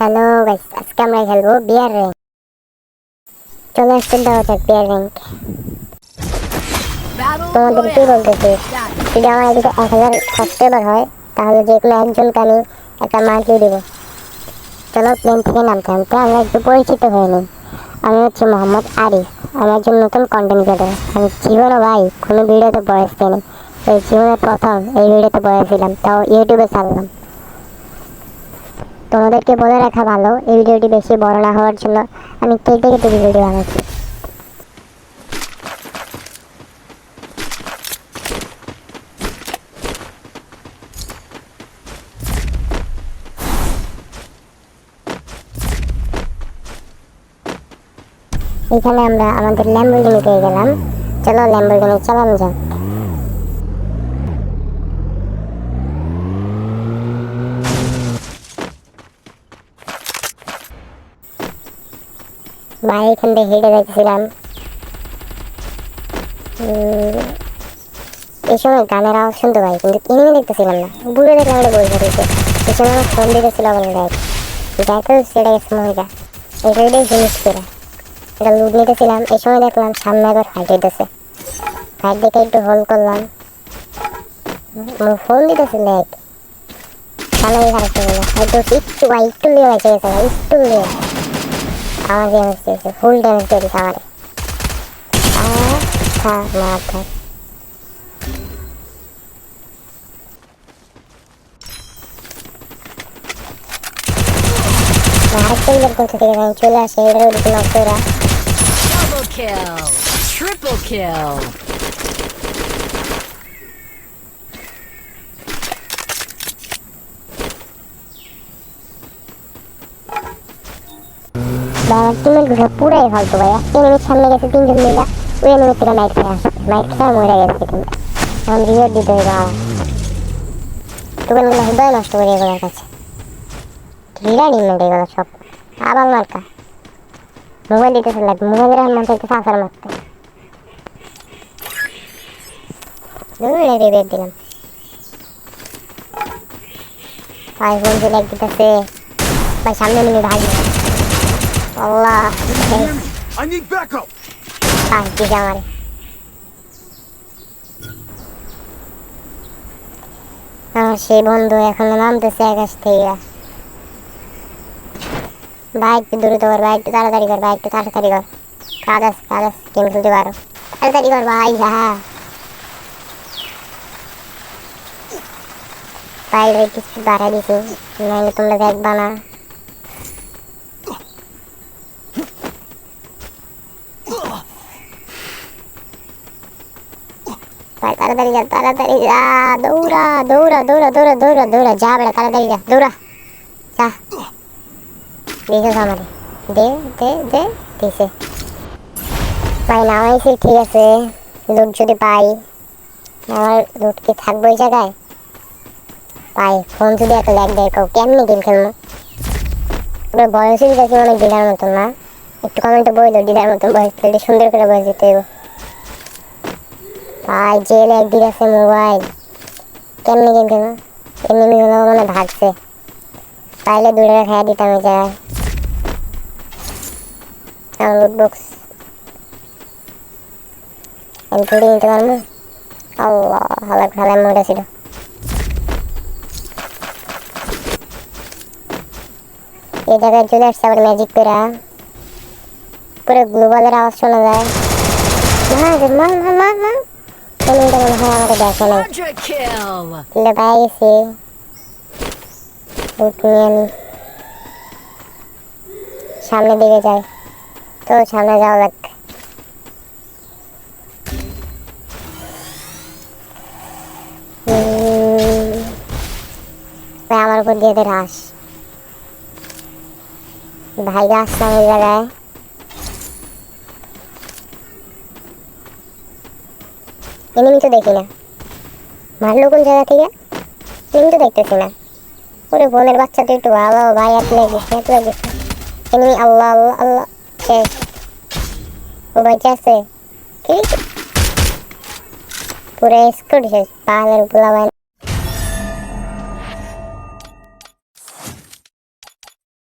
Hello guys, আজকে আমরা খেলবো বিয়ার র্যাঙ্ক। চলে আসতে দেওয়া যাক বিয়ার র্যাঙ্ক। তোমাদের কি বলতেছি, যদি আমার এদিকে 1000 সাবস্ক্রাইবার হয় তাহলে যে কোনো একজনকে আমি একটা মান্থলি দেবো। চলো প্লেন থেকে নামতে নামতে আমরা একটু পরিচিত হয়ে নিই। আমি হচ্ছে মোহাম্মদ আরিফ, আমি একজন নতুন কন্টেন্ট ক্রিয়েটর। আমি জীবনও ভাই কোনো ভিডিওতে বয়স দিইনি, এই জীবনের প্রথম এই ভিডিওতে বয়স দিলাম, তাও ইউটিউবে ছাড়লাম। তোমাদেরকে বলে রাখা ভালো, এই ভিডিওটি বেশি বড় না হওয়ার জন্য আমি কেটে কেটে ভিডিও বানাচ্ছি। এখানে আমরা আমাদের ল্যাম্বরগিনি পেয়ে গেলাম। চলো ল্যাম্বরগিনি চালানো যাক। ভাই এখান থেকে হেঁটে যাচ্ছিলাম, এই সময় গানের আওয়াজ শুনতে পাই কিন্তু এনিমি দেখতেছিলাম না। বুড়ো দেখলাম একটা বই ধরেছে, এই সময় আমার ফোন দিতেছিল আমার গায়ে যাইতে সেটা গেছে মহিলা এটাই জিনিস করে এটা লুট নিতেছিলাম। এই সময় দেখলাম সামনে একবার ফাইট হইতেছে, ফাইট দেখে একটু হোল্ড করলাম, ফোন দিতেছিল এক সামনে খারাপ হয়ে গেল। হয়তো একটু ভাই একটু লিয়ে বেঁচে গেছে, ভাই একটু লিয়ে আমার ড্যামেজ দিয়েছে, ফুল ড্যামেজ দিয়ে দিচ্ছে আমার। মাথা আরেকটা ইলের কোথা থেকে আমি চলে আসে এটার ওদিকে নষ্ট করা। Double kill! Triple kill! আমার টিমের গুলো পুরাই ফালতু ভাই। একটা এনিমির সামনে গেছে তিনজন মিলা, ওই এনিমির থেকে মাইক খেয়ে আসছে, মাইক খেয়ে মরে গেছে কিন্তু এখন রিওয়ার্ড দিতে হইব আমার। টোকেনগুলো হুদায় নষ্ট করে এগুলোর কাছে ঘিরা নিমেন্ট এগুলো সব আবার মার্কা। মোবাইল দিতেছে লাগবে, মোবাইলের মন চাইতেছে আসার মারতে। রিওয়ার্ড দিলাম, আইফোন যে লাইক দিতেছে ভাই, সামনে এনিমি ভাই। আল্লাহ I need backup. কি আমার সেই বন্ধু এখনো নামতেছে আকাশ থেকে। ভাই একটু দ্রুত কর, ভাই একটু তাড়াতাড়ি কর, ভাই একটু তাড়াতাড়ি কর, কাজ আছে গেম খেলতে পারো, তাড়াতাড়ি কর ভাই। হ্যাঁ ভাই একটু বাড়াই দিছি, নাহলে তোমরা দেখবা না। ভাই তাড়াতাড়ি যা, তাড়াতাড়ি যা, দৌড়া দৌড়া দৌড়া দৌড়া দৌড়া দৌড়া যা বেড়া, তাড়াতাড়ি যা, দৌড়া যা। দিয়েছে আমার, দে দে দে দিছে ভাই। নামাইছি ঠিক আছে, লুট যদি পাই, আমার লুট কি থাকবো এই জায়গায়? ভাই ফোন যদি এত ল্যাগ দেয় কেমনি গেম খেলবো? পুরো বয়সে দিতেছি অনেক ডিলার মতন না? একটু কমেন্টে বললো ডিলার মতন বয়স দিতে, সুন্দর করে বয়স দিতে হইব ভাই। যে ল্যাগ দিতেছে মোবাইল, কেমনি গেম খেলবো? এমনি মানে ভাগছে, পাইলে দূরে খাইয়া দিতাম এই জায়গায়। লুট বক্স এনফিল্ড নিতে পারবো। আল্লাহ হালাক হালায় মরেছিল। এই জায়গায় চলে আসছে আবার ম্যাজিক করে, পুরো গ্লোবালের আওয়াজ শোনা যায়। মনে হয় আমাকে দেখে নাই, Quadra kill! কিলে পাই গেছি। লুট নিয়ে আমি সামনের দিকে যাই, তো সামনে যাওয়া লাগবে। আমার উপর দিয়ে রাস ভাই, আসলাম এই জায়গায়। এনিমি তো দেখি না, মারলো কোন জায়গা থেকে? এনিমি তো দেখতেছি না। ওরে বোনের বাচ্চা তো একটু ভালো ভাই, এত লাগিস এত লাগিস এনিমি। আল্লাহ আল্লাহ আল্লাহ, শেষ। ও বাইচে আছে, ঠিক পুরো স্কোর শেষ, পাহাড়ের উপলা ভাই।